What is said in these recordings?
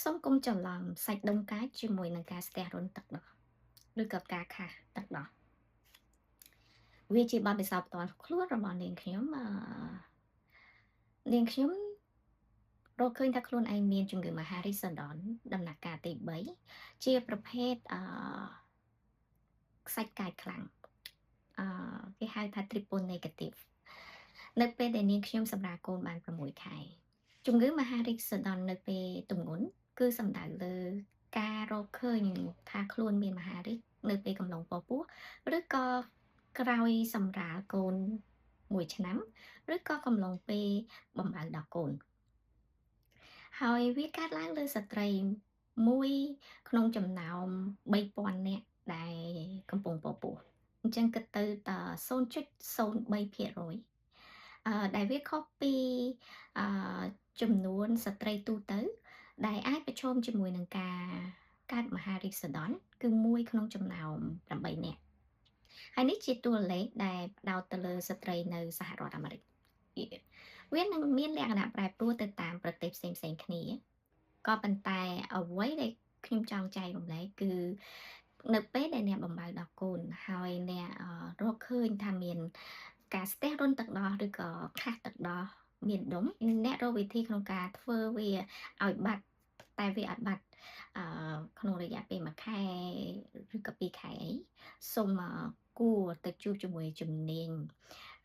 សូមកុំច្រឡំសាច់ដុំកាចជាមួយនឹងការស្ទះរន្ធទឹកដោះឬក៏ការខាសទឹកដោះវាជាបទពិសោធន៍ផ្ទាល់ខ្លួនរបស់នាងខ្ញុំនាងខ្ញុំរកឃើញថាខ្លួនឯងមានជំងឺមហារីកសូដនដំណាក់កាលទី3ជាប្រភេទខ្សាច់កាចខ្លាំងគេហៅថា triple negative នៅពេលដែលនាងខ្ញុំសម្រាលកូនបាន6 ខែជំងឺមហារីកសូដននៅពេលទម្ងន់គឺសំដៅលើការរកឃើញថាខ្លួនមានមហារីកនៅពេលកំឡុងពពោះឬក៏ក្រោយសម្រាលកូន1 ឆ្នាំឬក៏កំឡុងពេលបំបៅដល់កូនហើយវាកើតឡើងលើស្ត្រីមួយក្នុងចំណោម3000នាក់ដែលកំពុងពពោះអញ្ចឹងគិតទៅ0.03%ដែលវាខុសពីអឺចំនួនស្ត្រីទូទៅដែលអាចប្រឈមជាមួយនឹងការកើតមហារីកសូដនគឺ1ក្នុងចំណោម8នាក់ហើយនេះជាតួលេខដែលផ្ដោតទៅលើស្ត្រីនៅសហរដ្ឋអាមេរិកវានឹងមានលក្ខណៈប្រែប្រួលទៅតាមប្រទេសផ្សេងៗគ្នាក៏ប៉ុន្តែអ្វីដែលខ្ញុំចង់ចែករំលែកគឺនៅពេលដែលអ្នកបំបៅដល់កូនហើយអ្នករកឃើញថាមានការស្ទះរន្ធទឹកដោះឬក៏ខាសទឹកដោះមានដុំអ្នករកវិធីក្នុងការធ្វើវាឲ្យបាត់តែវាអត់បាត់ក្នុងរយៈពេល1 ខែឬក៏2 ខែអីសូមគួរទៅជួបជាមួយជំនាញ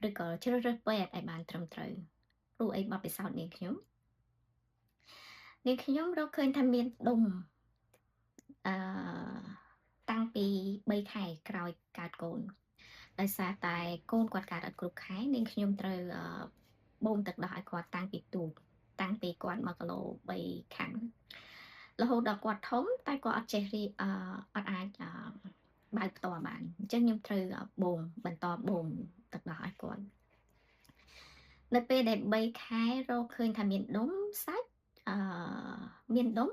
ឬក៏ជ្រើសរើសពេទ្យឲ្យបានត្រឹមត្រូវព្រោះអីបទពិសោធន៍នាងខ្ញុំរកឃើញថាមានដុំអឺតាំងពី3 ខែក្រោយកើតកូនដោយសារតែកូនគាត់កើតអត់គ្រប់ខែនាងខ្ញុំត្រូវបូមទឹកដោះឲ្យគាត់តាំងពីទូកតាំងពីគាត់1 គីឡូ3 ខាំរហូតដល់គាត់ធំតែគាត់អត់ចេះរីអត់អាចបើកផ្ទាល់បានអញ្ចឹងខ្ញុំត្រូវបូមបន្តបូមទឹកដោះឲ្យគាត់នៅពេលដែល3 ខែរកឃើញថាមានដុំសាច់មានដុំ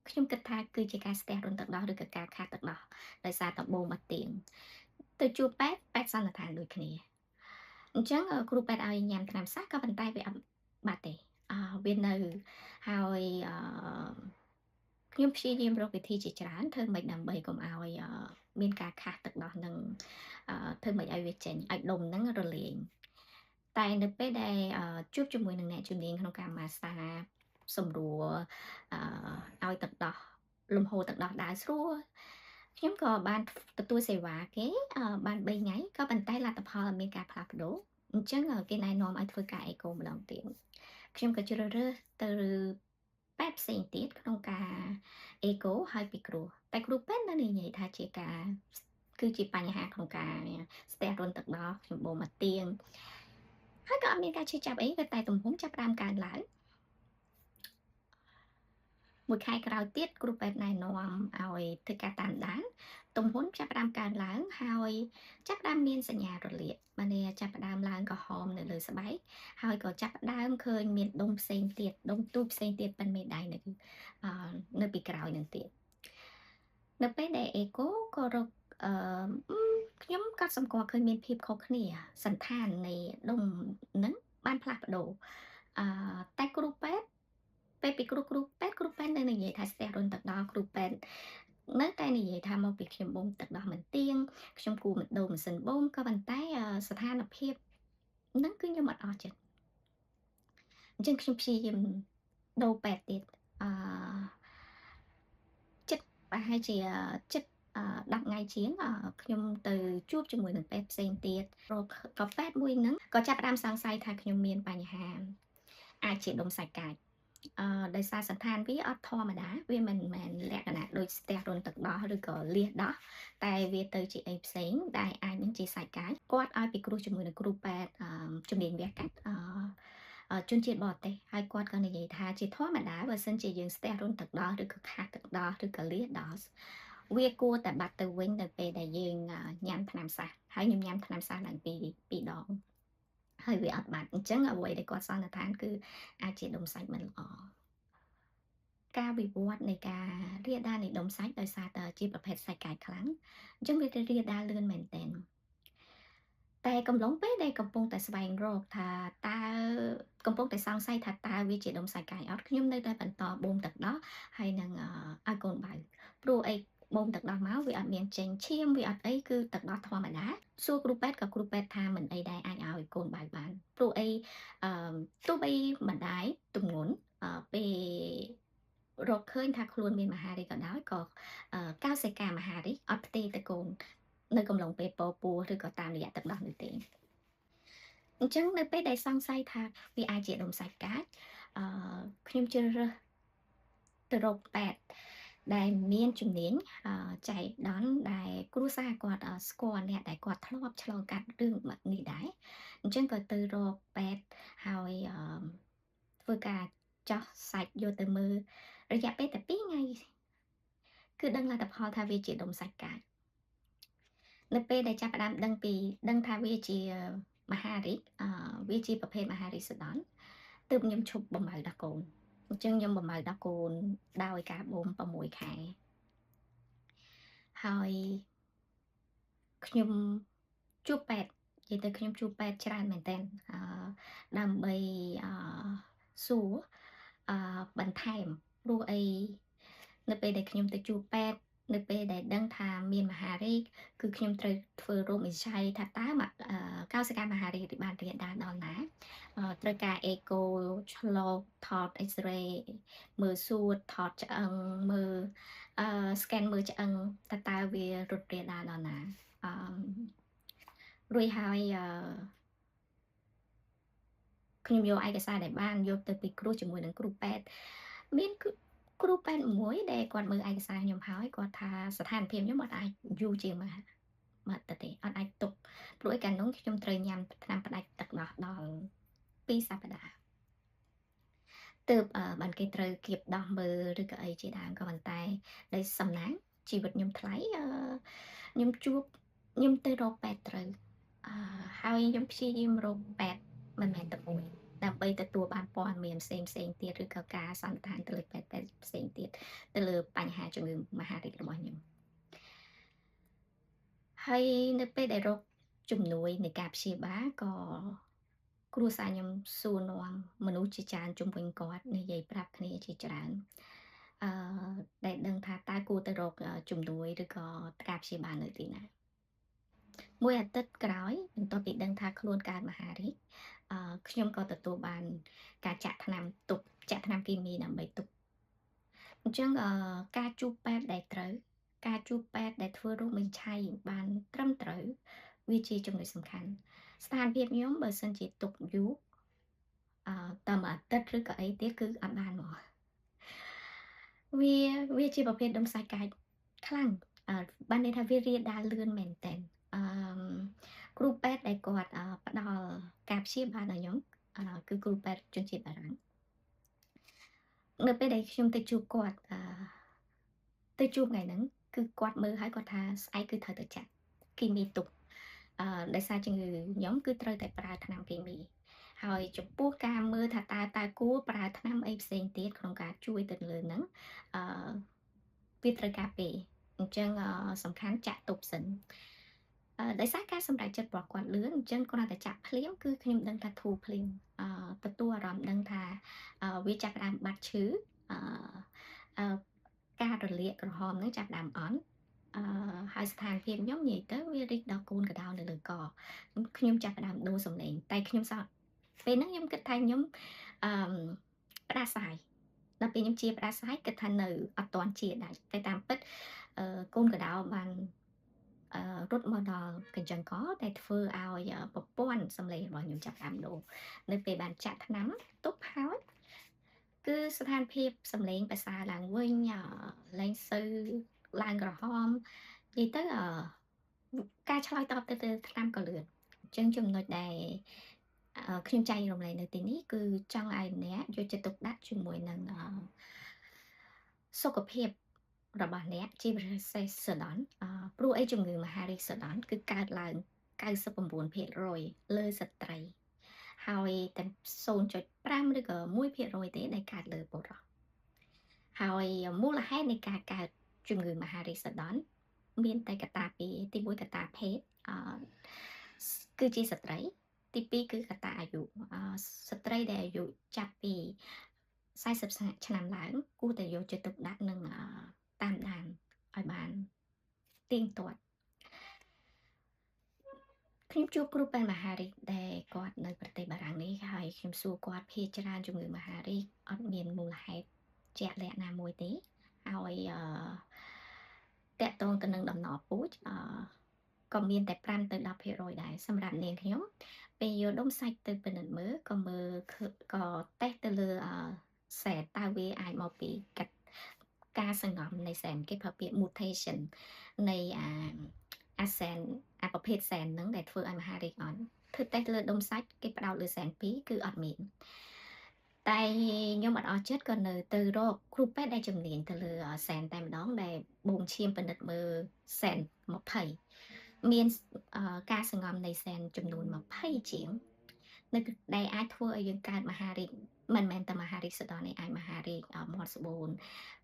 ខ្ញុំគិតថាគឺជាការស្ទះរន្ធទឹកដោះឬក៏ការខាតទឹកដោះដោយសារតែបូមអត់ទៀងទៅជួបពេទ្យសន្និដ្ឋានដូចគ្នាអញ្ចឹងគ្រូពេទ្យឲ្យញ៉ាំថ្នាំសះក៏ប៉ុន្តែវាអត់បាត់ទេវានៅហើយខ្ញុំព្យាយាមរកវិធីជាច្រើនធ្វើម៉េចដើម្បីកុំឲ្យមានការខាសទឹកដោះនឹងធ្វើម៉េចឲ្យវាចេញឲ្យដុំហ្នឹងរលាយតែនៅពេលដែលជួបជាមួយនឹងអ្នកជំនាញក្នុងការម៉ាស្សាសម្រួលឲ្យទឹកដោះលំហូរទឹកដោះដើរស្រួលខ្ញុំក៏បានទទួលសេវាគេបាន3 ថ្ងៃក៏ប៉ុន្តែលទ្ធផលអត់មានការផ្លាស់ប្ដូរអញ្ចឹងគេណែនាំឲ្យធ្វើការអេកូម្ដងទៀតខ្ញុំក៏ជ្រើសរើសទៅពេទ្យផ្សេងទៀតក្នុងការអេកូហើយពិគ្រោះតែគ្រូពេទ្យនៅនិយាយថាគឺជាបញ្ហាក្នុងការស្ទះរន្ធទឹកដោះខ្ញុំបូមមកទៀងហើយក៏អត់មានការឈឺចាប់អីតែទំហំចាប់ផ្ដើមកើនឡើង1 ខែក្រោយទៀតគ្រូពេទ្យណែនាំឲ្យធ្វើការតាមដានទំហំចាប់ផ្ដើមកើនឡើងហើយចាប់ផ្ដើមមានសញ្ញារលាកបានន័យចាប់ផ្ដើមឡើងក្រហមនៅលើស្បែកហើយក៏ចាប់ផ្ដើមឃើញមានដុំផ្សេងទៀតដុំទូចផ្សេងទៀតប៉ុន្មានដៃនៅពីក្រោយនឹងទៀតនៅពេលដែលអេកូក៏រកខ្ញុំក៏សម្គាល់ឃើញមានភាពខុសគ្នាសន្តាននៃដុំហ្នឹងបានផ្លាស់ប្ដូរតែគ្រូពេទ្យពេលពីគ្រូពេទ្យនៅនិយាយថាស្ទះរន្ធទឹកដោះគ្រូពេទ្យនៅតែនិយាយថាមកពីខ្ញុំបូមទឹកដោះមិនទៀងខ្ញុំគួរដូរម៉ាស៊ីនបូមក៏ប៉ុន្តែស្ថានភាពហ្នឹងគឺខ្ញុំអត់អស់ចិត្តអញ្ចឹងខ្ញុំព្យាយាមដូរពេទ្យទៀតអឺចិត្តប្រហែលជាចិត្ត10 ថ្ងៃជាងខ្ញុំទៅជួបជាមួយនឹងពេទ្យផ្សេងទៀតក៏ពេទ្យមួយហ្នឹងក៏ចាប់ផ្ដើមសង្ស័យថាខ្ញុំមានបញ្ហាអាចជាដុំសាច់កាចដោយសារសន្តានវាអត់ធម្មតាវាមិនមែនលក្ខណៈដូចស្ទះរន្ធទឹកដោះឬក៏លាសដោះតែវាទៅជាអីផ្សេងដែលអាចនឹងជាសាច់កាចគាត់ឲ្យពិគ្រោះជាមួយនឹងគ្រូពេទ្យជំនាញវះកាត់ជនជាតិបរទេសហើយគាត់ក៏និយាយថាជាធម្មតាបើសិនជាយើងស្ទះរន្ធទឹកដោះឬក៏ខាសទឹកដោះឬក៏លាសដោះវាគួរតែបាត់ទៅវិញនៅពេលដែលយើងញ៉ាំថ្នាំសះហើយខ្ញុំញ៉ាំថ្នាំសះឡើងពីរដងហើយវាអត់បាត់អញ្ចឹងអ្វីដែលគាត់សន្និដ្ឋានគឺអាចជាដុំសាច់មិនល្អការវិវត្តនៃការរាលដាលនៃដុំសាច់ដោយសារតែជាប្រភេទសាច់កាចខ្លាំងអញ្ចឹងវារាលដាលលឿនមែនទែនតែកំឡុងពេលដែលកំពុងតែស្វែងរកថាតើកំពុងតែសង្ស័យថាតើវាជាដុំសាច់កាចអត់ខ្ញុំនៅតែបន្តបូមទឹកដោះហើយនឹង មទឹកដោះមកវាអត់មានចេញឈាមវាអត់អីគឺទឹកដោះធម្មតាសួរគ្រូពេទ្យក៏គ្រូពេទ្យថាមិនអីដែរអាចឲ្យកូនបើបានព្រោះអីទោះបីម្ដាយទម្ងន់ពេលរកឃើញថាខ្លួនមានមហារីកក៏ដោយក៏កោសិកាមហារីកអត់ផ្ទេរទៅកូននៅកំឡុងពេលពោះឬក៏តាមរយៈទឹកដោះនោះទេអញ្ចឹងនៅពេលដែលសង្ស័យថាវាអាចជាដុំសាច់កាចខ្ញុំជ្រើសរើសទៅរកពេទ្យដែលមានជំនាញចៃដន្យដែលគ្រួសារគាត់ស្គាល់អ្នកដែលគាត់ធ្លាប់ឆ្លងកាត់រឿងនេះដែរអញ្ចឹងក៏ទៅរកពេទ្យហើយធ្វើការចោះសាច់យកទៅមើលរយៈពេលតែ2ថ្ងៃគឺដឹងលទ្ធផលថាវាជាដុំសាច់កាចនៅពេលដែលចាប់ផ្ដើមដឹងថាវាជាមហារីកវាជាប្រភេទមហារីកសដន់ទើបខ្ញុំឈប់បំរើដល់កូនអញ្ចឹងខ្ញុំបំរើដល់កូនដោយការបូម6ខែហើយខ្ញុំជួបពេទ្យនិយាយទៅខ្ញុំជួបពេទ្យច្រើនមែនទែនដើម្បីសួរបន្ថែមព្រោះអីនៅពេលដែលខ្ញុំទៅជួបពេទ្យនៅពេលដែលដឹងថាមានមហារីកគឺខ្ញុំត្រូវធ្វើរោគវិនិច្ឆ័យថាតើកោសិកាមហារីកបានរាលដាលដល់ណាត្រូវការអេកូឆ្លងថត X-ray មើលសួតថតឆ្អឹងមើលscan មើលឆ្អឹងតើវារត់រាលដាលដល់ណារួចហើយខ្ញុំយកឯកសារដែលបានយកទៅពិគ្រោះជាមួយនឹងគ្រូពេទ្យមានគ្រូពេទ្យមួយដែលគាត់មើលឯកសារខ្ញុំហើយគាត់ថាស្ថានភាពខ្ញុំអត់អាចយូរជាងមកទៅទេអត់អាចទុកព្រោះឯកាលនោះខ្ញុំត្រូវញ៉ាំថ្នាំផ្ដាច់ទឹកដោះដល់2សប្តាហ៍ទើបបានគេត្រូវគៀបដោះមើលឬក៏អីជាដើមក៏ប៉ុន្តែដោយសំណាងជីវិតខ្ញុំថ្លៃខ្ញុំទៅរកពេទ្យត្រូវហើយខ្ញុំព្យាយាមរកពេទ្យមិនមែនតែមួយដើម្បីទទួលបានព័ត៌មានផ្សេងទៀតឬក៏ការសន្និដ្ឋានទៅលើពេទ្យផ្សេងទៀតទៅលើបញ្ហាជំងឺមហារីករបស់ខ្ញុំហើយនៅពេលដែលរកជំនួយនៃការព្យាបាលក៏គ្រួសារខ្ញុំសួរនាំមនុស្សជាច្រើនជុំវិញគាត់និយាយប្រាប់គ្នាជាច្រើនដែលដឹងថាតើគួរទៅរកជំនួយឬក៏ការព្យាបាលនៅទីណាមួយអាទិត្យក្រោយបន្ទាប់ពីដឹងថាខ្លួនកើតមហារីកខ្ញុំក៏ទទួលបានការចាក់ថ្នាំគីមីដើម្បីទប់អញ្ចឹងការជួបពេទ្យដែលត្រូវការជួបពេទ្យដែលធ្វើរោគវិនិច្ឆ័យបានត្រឹមត្រូវវាជាចំណុចសំខាន់ស្ថានភាពខ្ញុំបើសិនជាទុកយូរតែមួយអាទិត្យឬក៏អីទៀតគឺអត់បានមកវាជាប្រភេទដុំសាច់កាចខ្លាំងបានន័យថាវារាលដាលលឿនមែនតើគ្រូពេទ្យដែលគាត់ផ្ដល់ការព្យាបាលដល់ខ្ញុំគឺគ្រូពេទ្យជនជាតិបារាំងនៅពេលដែលខ្ញុំទៅជួបគាត់ទៅជួបថ្ងៃហ្នឹងគឺគាត់មើលហើយគាត់ថាស្អែកគឺត្រូវទៅចាក់គីមីទុកដោយសារជំងឺខ្ញុំគឺត្រូវតែប្រើថ្នាំគីមីហើយចំពោះការមើលថាតើគួរប្រើថ្នាំអីផ្សេងទៀតក្នុងការជួយទៅលើហ្នឹងវាត្រូវការពេលអញ្ចឹងសំខាន់ចាក់ទុកសិនដោយសារការសម្រេចចិត្តរបស់គាត់លឿនអញ្ចឹងគាត់តែចាក់ភ្លាមគឺខ្ញុំដឹងថាធូរភ្លាមទទួលអារម្មណ៍ដឹងថាវាចាប់ផ្ដើមបាត់ឈឺការរលាកក្រហមហ្នឹងចាប់ផ្ដើមអន់ហើយស្ថានភាពខ្ញុំនិយាយទៅវារីកដល់កូនកដោនៅលើកខ្ញុំចាប់ផ្ដើមដូរសម្លេងតែខ្ញុំពេលហ្នឹងខ្ញុំគិតថាខ្ញុំផ្ដាសាយដល់ពេលខ្ញុំជាផ្ដាសាយគិតថានៅអត់ទាន់ជាដែរតែតាមពិតកូនកដោបានរត់មកដល់កញ្ចឹងកដែលធ្វើឲ្យប្រព័ន្ធសម្លេងរបស់ខ្ញុំចាប់ផ្ដើមដូរនៅពេលបានចាក់ថ្នាំទប់ហើយគឺស្ថានភាពសម្លេងប្រសើរឡើងវិញលែងសូវឡើងក្រហមនិយាយទៅការឆ្លើយតបទៅថ្នាំក៏លឿនអញ្ចឹងចំណុចដែលខ្ញុំចែករំលែកនៅទីនេះគឺចង់ឲ្យអ្នកយកចិត្តទុកដាក់ជាមួយនឹងសុខភាពរបស់អ្នកជាពិសេសសដន់ព្រោះអីជំងឺមហារីកសដន់គឺកើតឡើង 99% លើស្ត្រីហើយតែ 0.5 ឬក៏ 1% ទេដែលកើតលើបុរសហើយមូលហេតុនៃការកើតជំងឺមហារីកសដន់មានតែកត្តាពីរទី1កត្តាភេទគឺជាស្ត្រីទី2គឺកត្តាអាយុស្ត្រីដែលអាយុចាប់ពី40ឆ្នាំឡើងគួរតែយកចិត្តទុកដាក់និងតាមដានឲ្យបាន ទៀងទាត់ខ្ញុំជួបគ្រូពេទ្យមហារីកដែលគាត់នៅប្រទេសបារាំងនេះហើយខ្ញុំសួរគាត់ភាគច្រើនជំងឺមហារីកអត់មានមូលហេតុជាក់លាក់ណាមួយទេហើយតកតងទៅនឹងដំណរពូជក៏មានតែ5ទៅ10%ដែរសម្រាប់នាងខ្ញុំពេលយកដុំសាច់ទៅពិនិត្យមើលក៏មើលក៏តេស្តទៅលើសែនតើវាអាចមកពីកាត់ការសង្ងំនៃសែនគេប្រើពាក្យ mutation នៃអាសែនប្រភេទសែនហ្នឹងដែលធ្វើឲ្យមហារីកអន់ធ្វើតេស្តលើដុំសាច់គេផ្ដោតលើសែន2គឺអត់មានតែខ្ញុំអត់អស់ចិត្តក៏នៅទៅរកគ្រូពេទ្យដែលជំនាញទៅលើសែនតែម្ដងដែលបងឈាមពិនិត្យមើលសែន20មានការសង្ងំនៃសែនចំនួន20ជាងនៅដែលអាចធ្វើឲ្យយើងកើតមហារីកមិនមែនតែមហារីកសដនេះអាចមហារីកមាត់ស្បូន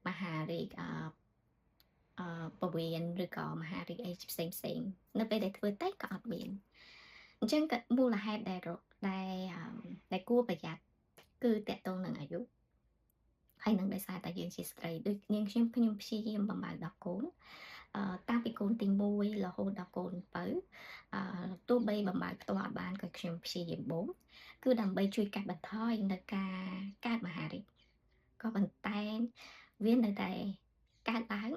មហារីកពវៀនឬក៏មហារីកអីផ្សេងនៅពេលដែលធ្វើតេស្តក៏អត់មានអញ្ចឹងក៏មូលហេតុដែលគួរប្រយ័ត្នគឺតកតងនឹងអាយុហើយនឹងដោយសារតែយើងជាស្ត្រីដូចនាងខ្ញុំព្យាយាមបំរើដល់កូនតាំងពីកូនទី1រហូតដល់កូនបើទោះបីបំរើផ្ទាល់អត់បានក៏ខ្ញុំព្យាយាមបូមគឺដើម្បីជួយកាត់បន្ថយនៅការកើតមហារីកក៏ប៉ុន្តែវានៅតែកើតឡើង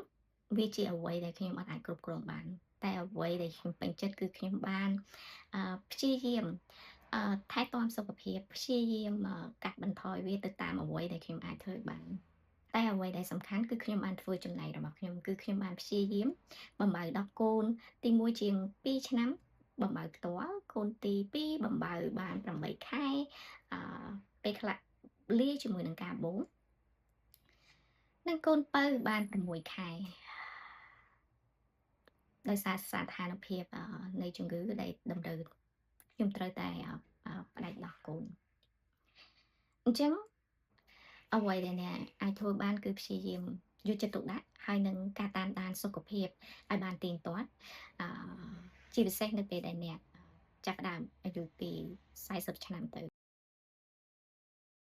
វាជាអ្វីដែលខ្ញុំអត់អាចគ្រប់គ្រងបានតែអ្វីដែលខ្ញុំពេញចិត្តគឺខ្ញុំបានព្យាយាមថែទាំសុខភាពព្យាយាមកាត់បន្ថយវាទៅតាមអ្វីដែលខ្ញុំអាចធ្វើបានតែអ្វីដែលសំខាន់គឺខ្ញុំបានធ្វើចំណែករបស់ខ្ញុំគឺខ្ញុំបានព្យាយាមបំរើដល់កូនទី1ជាង2ឆ្នាំបំរើផ្ទាល់កូនទី2បំរើបាន8ខែពេលខ្លះលាជាមួយនឹងការបូមនិងកូនពៅបាន6ខែដោយសារស្ថានភាពនៃជំងឺដែលតម្រូវខ្ញុំត្រូវតែផ្ដាច់ដោះកូនអញ្ចឹងអ្វីដែលអ្នកអាចធ្វើបានគឺព្យាយាមយកចិត្តទុកដាក់ហើយនឹងការតាមដានសុខភាពឲ្យបានទៀងទាត់ជាពិសេសនៅពេលដែលអ្នកចាប់ផ្ដើមអាយុពី40ឆ្នាំទៅ